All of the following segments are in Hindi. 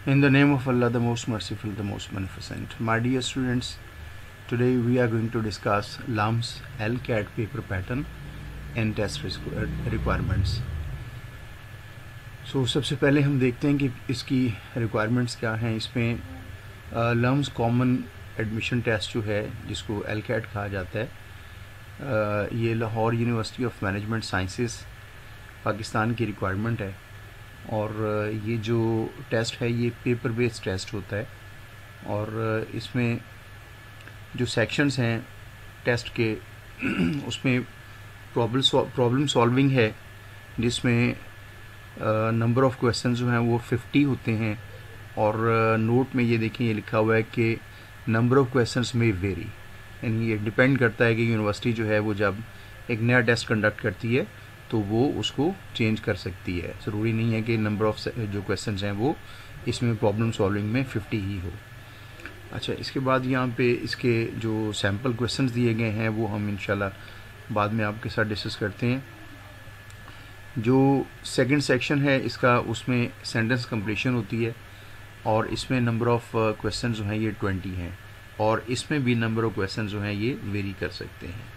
In the name of Allah, the most merciful, the most beneficent. My dear students, today we are going to discuss LUMS LCAT paper pattern and test requirements. सबसे पहले हम देखते हैं कि इसकी रिक्वायरमेंट्स क्या हैं। इसमें LUMS कॉमन एडमिशन टेस्ट जो है, जिसको LCAT कहा जाता है, ये Lahore university of management sciences Pakistan की रिक्वायरमेंट है। और ये जो टेस्ट है ये पेपर बेस्ड टेस्ट होता है। और इसमें जो सेक्शंस हैं टेस्ट के उसमें प्रॉब्लम सॉल्विंग है, जिसमें नंबर ऑफ़ क्वेश्चन जो हैं वो 50 होते हैं। और नोट में ये देखें, ये लिखा हुआ है कि नंबर ऑफ़ क्वेश्चंस में वेरी, यानी ये डिपेंड करता है कि यूनिवर्सिटी जो है वो जब एक नया टेस्ट कंडक्ट करती है तो वो उसको चेंज कर सकती है। ज़रूरी नहीं है कि नंबर ऑफ़ जो क्वेश्चंस हैं वो इसमें प्रॉब्लम सॉल्विंग में 50 ही हो। अच्छा, इसके बाद यहाँ पे इसके जो सैम्पल क्वेश्चंस दिए गए हैं वो हम इंशाल्लाह बाद में आपके साथ डिस्कस करते हैं। जो सेकंड सेक्शन है इसका, उसमें सेंटेंस कंप्लीशन होती है और इसमें नंबर ऑफ़ क्वेश्चन जो हैं ये 20 हैं। और इसमें भी नंबर ऑफ़ क्वेश्चन जो हैं ये वेरी कर सकते हैं।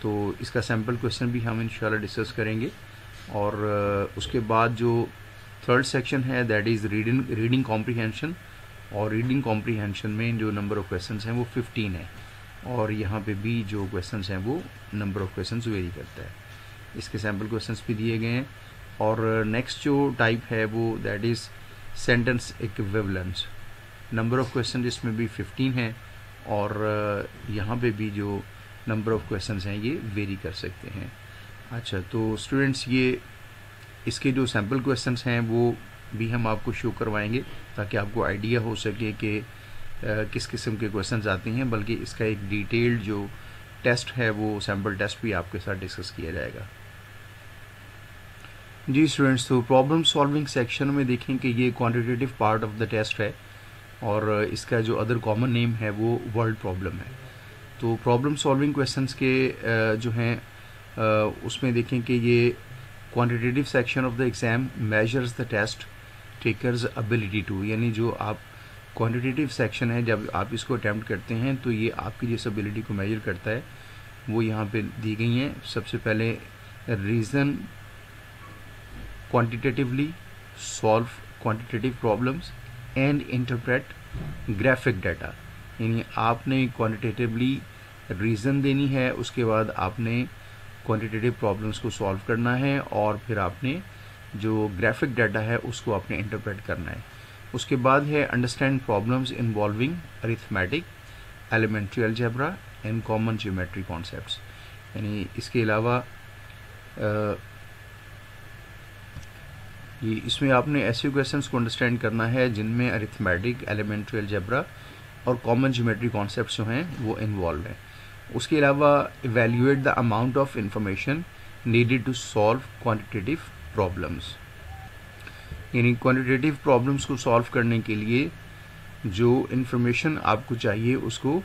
तो इसका सैम्पल क्वेश्चन भी हम इंशाल्लाह डिस्कस करेंगे। और उसके बाद जो थर्ड सेक्शन है दैट इज़ रीडिंग कॉम्प्रीहेंशन। और रीडिंग कॉम्प्रीहेंशन में जो नंबर ऑफ़ क्वेश्चंस हैं वो 15 है। और यहाँ पे भी जो क्वेश्चंस हैं वो नंबर ऑफ़ क्वेश्चंस वेरी करता है। इसके सैम्पल क्वेश्चंस भी दिए गए हैं। और नेक्स्ट जो टाइप है वो that is sentence equivalence. Number of question इसमें भी 15 है। और यहाँ पे भी जो नंबर ऑफ़ क्वेश्चंस हैं ये वेरी कर सकते हैं। अच्छा, तो स्टूडेंट्स ये इसके जो सैम्पल क्वेश्चंस हैं वो भी हम आपको शो करवाएंगे ताकि आपको आइडिया हो सके कि किस किस्म के क्वेश्चंस आते हैं। बल्कि इसका एक डिटेल्ड जो टेस्ट है वो सैम्पल टेस्ट भी आपके साथ डिस्कस किया जाएगा। जी स्टूडेंट्स, तो प्रॉब्लम सॉल्विंग सेक्शन में देखें कि ये quantitative part of the test है और इसका जो अदर कॉमन नेम है वो वर्ड प्रॉब्लम है। तो प्रॉब्लम सॉल्विंग क्वेश्चंस के जो हैं उसमें देखें कि ये quantitative section of the exam measures the test takers ability to, यानी जो आप क्वांटिटेटिव सेक्शन है जब आप इसको अटैम्प्ट करते हैं तो ये आपकी जिस एबिलिटी को मेजर करता है वो यहाँ पे दी गई हैं। सबसे पहले reason quantitatively, solve quantitative problems and interpret graphic data. यानी आपने क्वांटिटेटिवली रीज़न देनी है, उसके बाद आपने क्वांटिटेटिव प्रॉब्लम्स को सॉल्व करना है और फिर आपने जो ग्राफिक डाटा है उसको आपने इंटरप्रेट करना है। उसके बाद है understand problems involving arithmetic, elementary algebra and common geometry concepts. यानी इसके अलावा ये इसमें आपने ऐसे क्वेश्चंस को अंडरस्टैंड करना है जिनमें अरिथमेटिक, एलिमेंट्री अलजेब्रा और कॉमन ज्योमेट्री कॉन्सेप्ट्स जो हैं वो इन्वॉल्व हैं। उसके अलावा evaluate the amount of information needed to solve quantitative problems. यानी क्वांटिटेटिव प्रॉब्लम्स को सॉल्व करने के लिए जो इंफॉर्मेशन आपको चाहिए उसको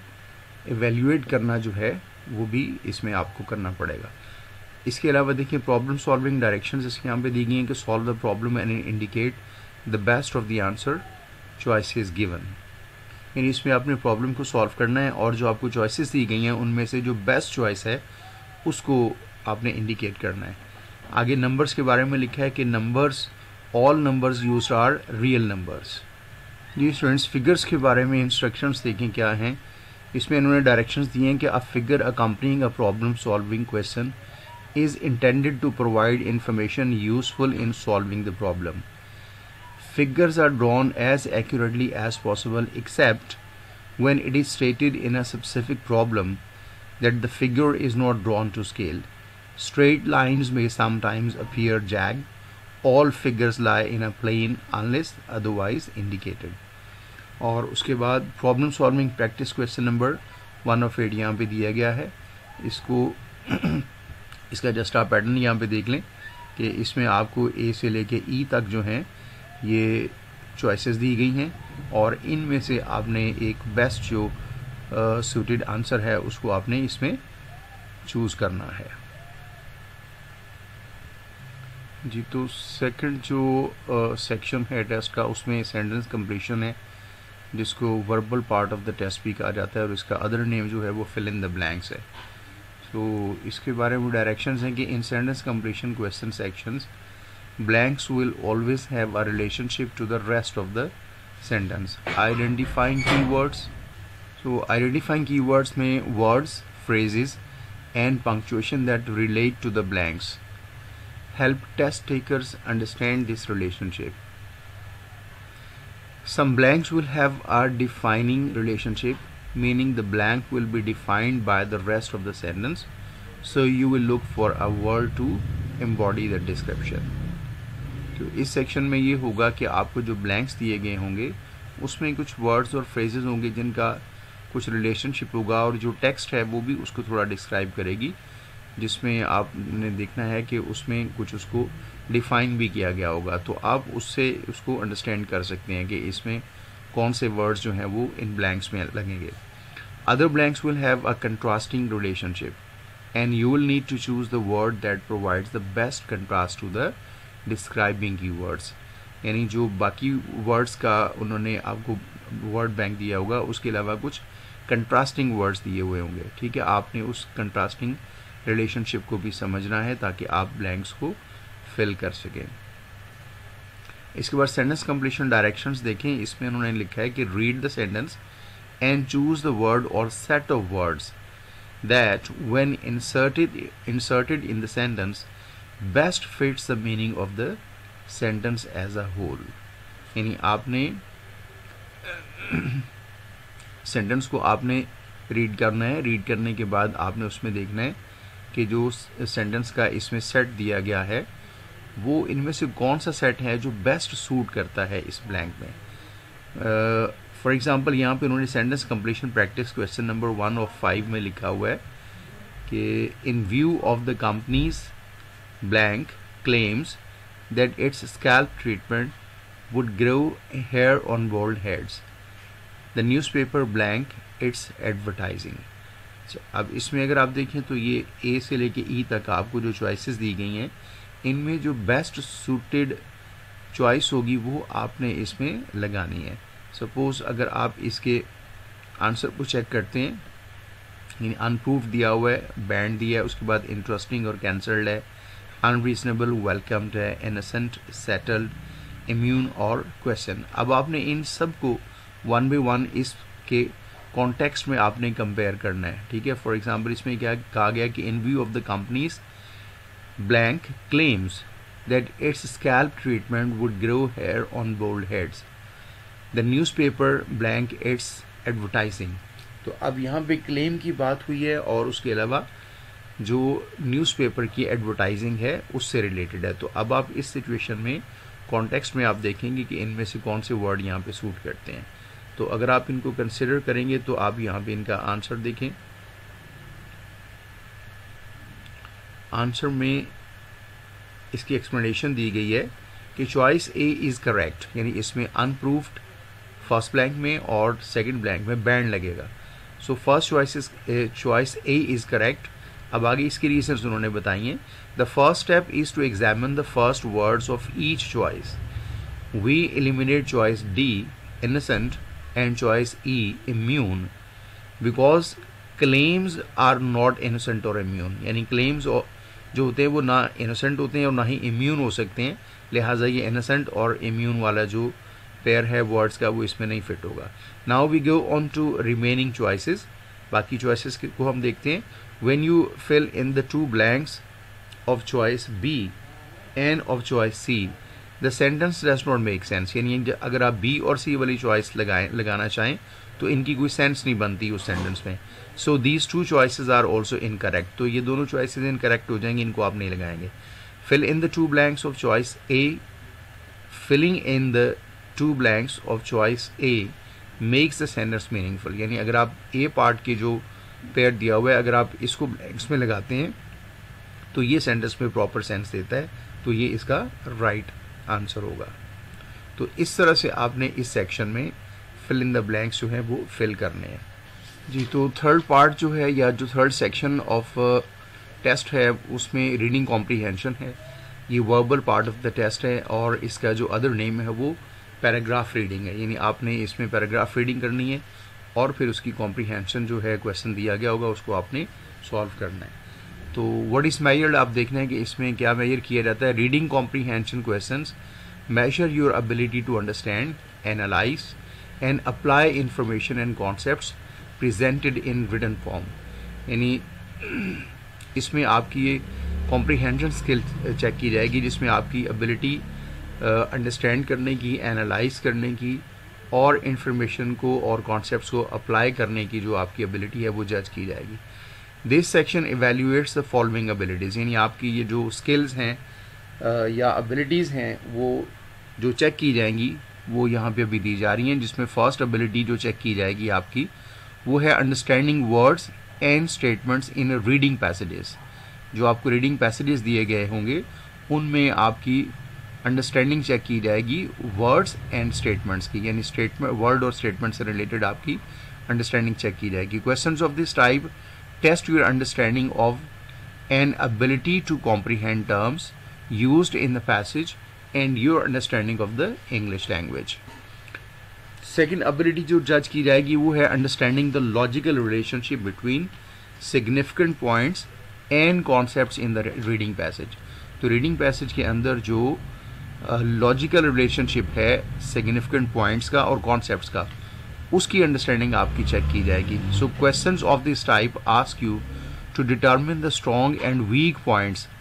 इवेल्यूएट करना जो है वो भी इसमें आपको करना पड़ेगा। इसके अलावा देखिए प्रॉब्लम सॉल्विंग डायरेक्शंस इसके यहाँ पे दी गई हैं कि solve the problem and indicate the best of the answer choices given. यानी इसमें आपने प्रॉब्लम को सॉल्व करना है और जो आपको चॉइसेस दी गई हैं उनमें से जो बेस्ट चॉइस है उसको आपने इंडिकेट करना है। आगे नंबर्स के बारे में लिखा है कि numbers, all numbers used are real numbers. जी स्टूडेंट्स, फिगर्स के बारे में इंस्ट्रक्शंस देखें क्या हैं। इसमें इन्होंने डायरेक्शंस दिए हैं कि a figure accompanying a problem solving question is intended to provide information useful in solving the problem. Figures are drawn as accurately as possible except when it is stated in a specific problem that the figure is not drawn to scale. Straight lines may sometimes appear jagged. All figures lie in a plane unless otherwise indicated. और उसके बाद problem solving practice question number 1 of 8 यहाँ पे दिया गया है। इसको इसका जस्ट आप पैटर्न यहाँ पे देख लें कि इसमें आपको ए से लेके ई तक जो हैं ये चॉइसेस दी गई हैं और इनमें से आपने एक बेस्ट जो सूटेड आंसर है उसको आपने इसमें चूज़ करना है। जी, तो सेकंड जो सेक्शन है टेस्ट का, उसमें सेंटेंस कंप्लीशन है, जिसको verbal part of the test भी कहा जाता है, और इसका अदर नेम जो है वो फिल इन द ब्लैंक्स है। तो इसके बारे में डायरेक्शंस हैं कि in sentence completion question sections blanks will always have a relationship to the rest of the sentence. Identifying keywords, so identifying keywords में words, phrases and punctuation that relate to the blanks help test takers understand this relationship. Some blanks will have a defining relationship, meaning the blank will be defined by the rest of the sentence, so you will look for a word to embody the description. तो इस सेक्शन में ये होगा कि आपको जो ब्लैंक्स दिए गए होंगे उसमें कुछ वर्ड्स और फ्रेजेस होंगे जिनका कुछ रिलेशनशिप होगा, और जो टेक्स्ट है वो भी उसको थोड़ा डिस्क्राइब करेगी, जिसमें आपने देखना है कि उसमें कुछ उसको डिफाइन भी किया गया होगा। तो आप उससे उसको अंडरस्टैंड कर सकते हैं कि इसमें कौन से वर्ड्स जो हैं वो इन ब्लैंक्स में लगेंगे। Other blanks will have a contrasting relationship and you will need to choose the word that provides the best contrast to the describing keywords, यानी जो बाकी वर्ड्स का उन्होंने आपको वर्ड बैंक दिया होगा उसके अलावा कुछ कंट्रास्टिंग वर्ड्स दिए हुए होंगे। ठीक है, आपने उस कंट्रास्टिंग रिलेशनशिप को भी समझना है ताकि आप ब्लैंक्स को फिल कर सकें। इसके बाद सेंटेंस कंप्लीशन डायरेक्शंस देखें। इसमें उन्होंने लिखा है कि read the sentence and choose the word or set of words that when inserted in the sentence best fits the meaning of the sentence as a whole. यानी आपने सेंटेंस को आपने रीड करना है, रीड करने के बाद आपने उसमें देखना है कि जो सेंटेंस का इसमें सेट दिया गया है वो इनमें से कौन सा सेट है जो बेस्ट सूट करता है इस ब्लैंक में। फॉर एग्जांपल यहाँ पे उन्होंने sentence completion practice question number 1 of 5 में लिखा हुआ है कि in view of the companies blank claims that its scalp treatment would grow hair on bald heads. The newspaper blank its advertising. अब इसमें अगर आप देखें तो ये A से लेके E तक आपको जो चॉइसेस दी गई हैं इनमें जो बेस्ट सूटेड चॉइस होगी वो आपने इसमें लगानी है। सपोज अगर आप इसके आंसर को चेक करते हैं, यानी अनप्रूफ दिया हुआ है, बैंड दिया है, उसके बाद इंटरेस्टिंग और कैंसल्ड है, अनरीजनेबल वेलकम्ड है, इनोसेंट सेटल्ड, इम्यून और क्वेश्चन। अब आपने इन सब को 1 by 1 इसके कॉन्टेक्स्ट में आपने कंपेयर करना है। ठीक है, फॉर एग्जांपल इसमें क्या कहा गया कि in view of the companies blank claims that its scalp treatment would grow hair on bald heads, the newspaper blank its advertising. तो अब यहाँ पे क्लेम की बात हुई है और उसके अलावा जो न्यूज़पेपर की एडवर्टाइजिंग है उससे रिलेटेड है। तो अब आप इस सिचुएशन में कॉन्टेक्स्ट में आप देखेंगे कि इनमें से कौन से वर्ड यहाँ पे सूट करते हैं। तो अगर आप इनको कंसिडर करेंगे तो आप यहाँ पे इनका आंसर देखें। आंसर में इसकी एक्सप्लेनेशन दी गई है कि चॉइस ए इज़ करेक्ट, यानी इसमें अनप्रूव्ड फर्स्ट ब्लैंक में और सेकंड ब्लैंक में बैंड लगेगा। So first choice A is correct. अब आगे इसकी रीजंस उन्होंने बताई हैं। The first step is to examine the first words of each choice. We eliminate choice D innocent and choice E immune because claims are not innocent और इम्यून, यानी क्लेम्स जो होते हैं वो ना इनोसेंट होते हैं और ना ही इम्यून हो सकते हैं, लिहाजा ये इनोसेंट और इम्यून वाला जो पेयर है वर्ड्स का वो इसमें नहीं फिट होगा। Now we go on to remaining choices. बाकी चॉइसेस को हम देखते हैं। When you fill in the two blanks of choice B and of choice C, the sentence does not make sense. यानी अगर आप B और C वाली चॉइस लगाना चाहें तो इनकी कोई सेंस नहीं बनती उस सेंटेंस में। So these two choices are also incorrect. तो ये दोनों चॉइसेस इनकरेक्ट हो जाएंगी, इनको आप नहीं लगाएंगे। Fill in the two blanks of choice A. Filling in the two blanks of choice A makes the sentence meaningful. यानी अगर आप A पार्ट के जो पेयर दिया हुआ है अगर आप इसको ब्लैंक्स में लगाते हैं तो ये सेंटेंस में प्रॉपर सेंस देता है, तो ये इसका राइट आंसर होगा। तो इस तरह से आपने इस सेक्शन में फिल इन द ब्लैंक्स जो है वो फिल करने हैं। जी, तो थर्ड पार्ट जो है या जो थर्ड सेक्शन ऑफ टेस्ट है उसमें रीडिंग कॉम्प्रीहेंशन है। ये verbal part of the test है और इसका जो अदर नेम है वो पैराग्राफ रीडिंग है, यानी आपने इसमें पैराग्राफ रीडिंग करनी है और फिर उसकी कॉम्प्रीहेंशन जो है क्वेश्चन दिया गया होगा उसको आपने सॉल्व करना है। तो व्हाट इज़ मेजर्ड, आप देखना है कि इसमें क्या मेजर किया जाता है। Reading comprehension questions measure your ability to understand, analyze and apply information and concepts presented in written form। यानी इसमें आपकी ये कॉम्प्रीहेंशन स्किल चेक की जाएगी जिसमें आपकी एबिलिटी अंडरस्टैंड करने की, एनालाइज करने की और इंफॉर्मेशन को और कॉन्सेप्ट्स को अप्लाई करने की जो आपकी एबिलिटी है वो जज की जाएगी। This section evaluates the following abilities, यानी आपकी ये जो स्किल्स हैं या एबिलिटीज़ हैं वो जो चेक की जाएंगी वो यहाँ पे अभी दी जा रही हैं, जिसमें फर्स्ट एबिलिटी जो चेक की जाएगी आपकी वो है understanding words and statements in reading passages. जो आपको रीडिंग पैसेजेस दिए गए होंगे उनमें आपकी अंडरस्टैंडिंग चेक की जाएगी वर्ड्स एंड स्टेटमेंट्स की, यानी स्टेटमेंट वर्ड और स्टेटमेंट से रिलेटेड आपकी अंडरस्टैंडिंग चेक की जाएगी। Questions of this type test your understanding of an ability to comprehend terms used in the passage and your understanding of the English language। Second ability जो जज की जाएगी वो है understanding the logical relationship between significant points and concepts in the reading passage। तो reading passage के अंदर जो logical relationship है significant points का और concepts का, उसकी understanding आपकी चेक की जाएगी। So questions of this type ask you to determine the strong and weak points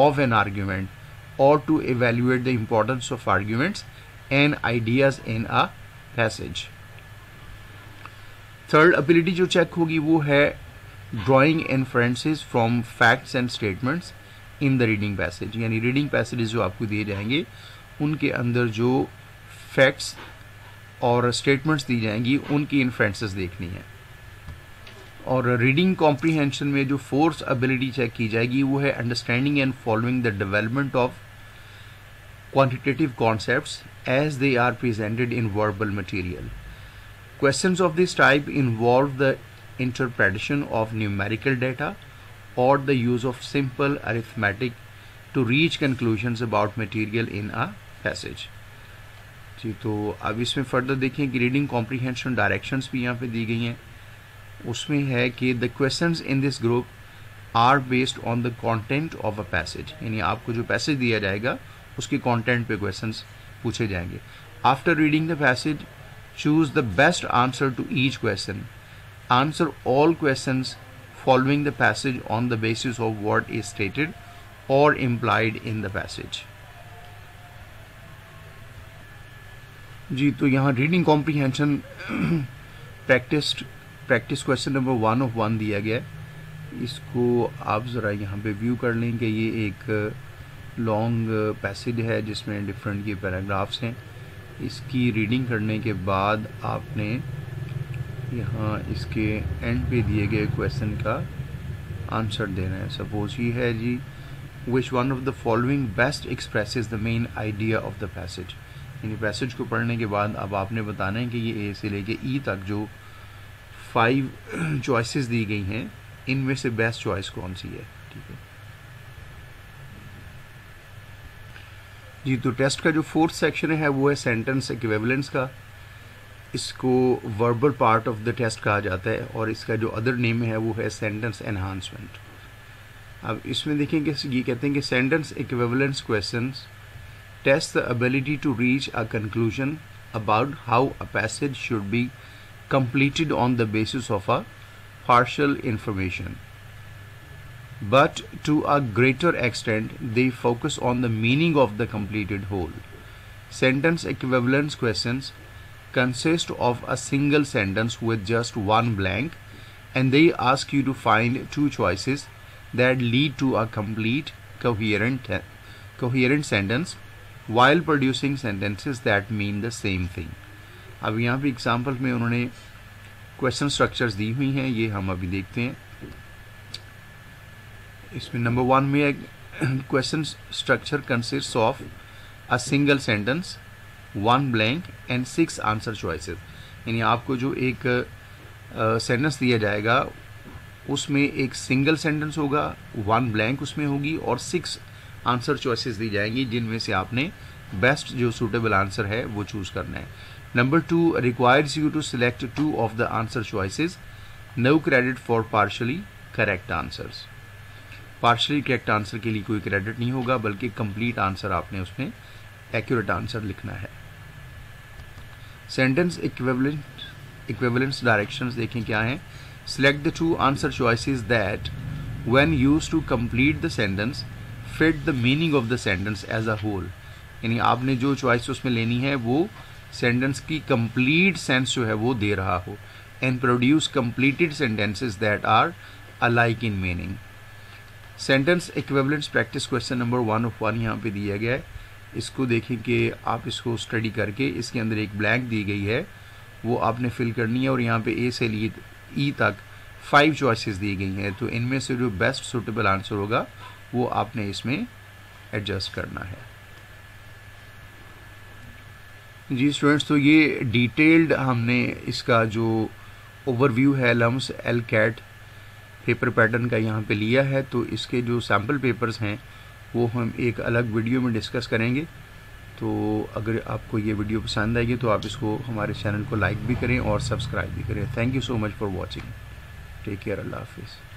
of an argument or to evaluate the importance of arguments and ideas in a passage। Third ability जो चेक होगी वो है drawing inferences from facts and statements in the reading passage, यानी reading passages जो आपको दिए जाएंगे उनके अंदर जो facts और statements दी जाएंगी उनकी inferences देखनी है। और रीडिंग कॉम्प्रीहेंशन में जो फोर्थ एबिलिटी चेक की जाएगी वो है understanding and following the development of quantitative concepts as they are presented in verbal material. Questions of this type involve the interpretation of numerical data or the use of simple arithmetic to reach conclusions about material in a passage. जी, तो अब इसमें फर्दर देखें कि रीडिंग कॉम्प्रीहेंशन डायरेक्शंस भी यहाँ पे दी गई हैं। उसमें है कि the questions in this group are based on the content of a passage, यानी आपको जो पैसेज दिया जाएगा उसके कंटेंट पे क्वेश्चंस पूछे जाएंगे। After reading the passage choose the best answer to each question, answer all questions following the passage on the basis of what is stated और इम्प्लाइड इन द पैसेज। जी, तो यहाँ reading comprehension practice question number 1 of 1 दिया गया है। इसको आप ज़रा यहाँ पे व्यू कर लें कि ये एक लॉन्ग पैसेज है जिसमें डिफरेंट ये पैराग्राफ्स हैं। इसकी रीडिंग करने के बाद आपने यहाँ इसके एंड पे दिए गए क्वेश्चन का आंसर देना है। सपोज ये है जी, which one of the following best expresses the main idea of the passage, यानी पैसेज को पढ़ने के बाद अब आपने बताना है कि ये ए से लेके ई तक जो 5 चॉइसेस दी गई हैं इनमें से बेस्ट चॉइस कौन सी है। ठीक है जी, तो टेस्ट का जो फोर्थ सेक्शन है वो है सेंटेंस इक्विवेलेंस का। इसको verbal part of the test कहा जाता है और इसका जो अदर नेम है वो है सेंटेंस एनहांसमेंट। अब इसमें देखें कि ये कहते हैं कि sentence equivalence questions test the ability to reach a conclusion about how a passage should be completed on the basis of a partial information, but to a greater extent they focus on the meaning of the completed whole। Sentence equivalence questions consist of a single sentence with just one blank, and they ask you to find 2 choices that lead to a complete coherent sentence while producing sentences that mean the same thing। अब यहाँ पे एग्जाम्पल में उन्होंने क्वेश्चन स्ट्रक्चर्स दी हुई हैं, ये हम अभी देखते हैं। इसमें नंबर 1 में question structure consist of a single sentence, 1 blank and 6 answer choices, यानी आपको जो एक सेंटेंस दिया जाएगा उसमें एक सिंगल सेंटेंस होगा, 1 ब्लैंक उसमें होगी और 6 आंसर चॉइसेस दी जाएंगी जिनमें से आपने बेस्ट जो सूटेबल आंसर है वो चूज करना है। Number 2 requires you to select 2 of the answer choices, no credit for partially correct answers. Partially correct answer के लिए कोई क्रेडिट नहीं होगा, बल्कि कंप्लीट आंसर आपने उसमें एक्यूरेट आंसर लिखना है। सेंटेंस इक्विवेलेंस डायरेक्शंस देखें क्या है। Select the 2 answer choices that when used to complete the sentence fit the meaning of the sentence as a whole. यानी आपने जो चॉइस उसमें लेनी है वो सेंटेंस की कंप्लीट सेंस जो है वो दे रहा हो। And produce completed sentences that are alike in meaning. Sentence equivalence practice question number 1 of 1 यहाँ पे दिया गया है। इसको देखें कि आप इसको स्टडी करके इसके अंदर एक ब्लैंक दी गई है वो आपने फिल करनी है, और यहाँ पे ए से ई तक 5 चॉइसेस दी गई हैं। तो इनमें से जो बेस्ट सूटेबल आंसर होगा वो आपने इसमें एडजस्ट करना है। जी स्टूडेंट्स, तो ये डिटेल्ड हमने इसका जो ओवरव्यू है लम्स LCAT पेपर पैटर्न का यहाँ पे लिया है। तो इसके जो सैम्पल पेपर्स हैं वो हम एक अलग वीडियो में डिस्कस करेंगे। तो अगर आपको ये वीडियो पसंद आएगी तो आप इसको हमारे चैनल को लाइक भी करें और सब्सक्राइब भी करें। Thank you so much for watching. Take care. अल्लाह हाफिज़।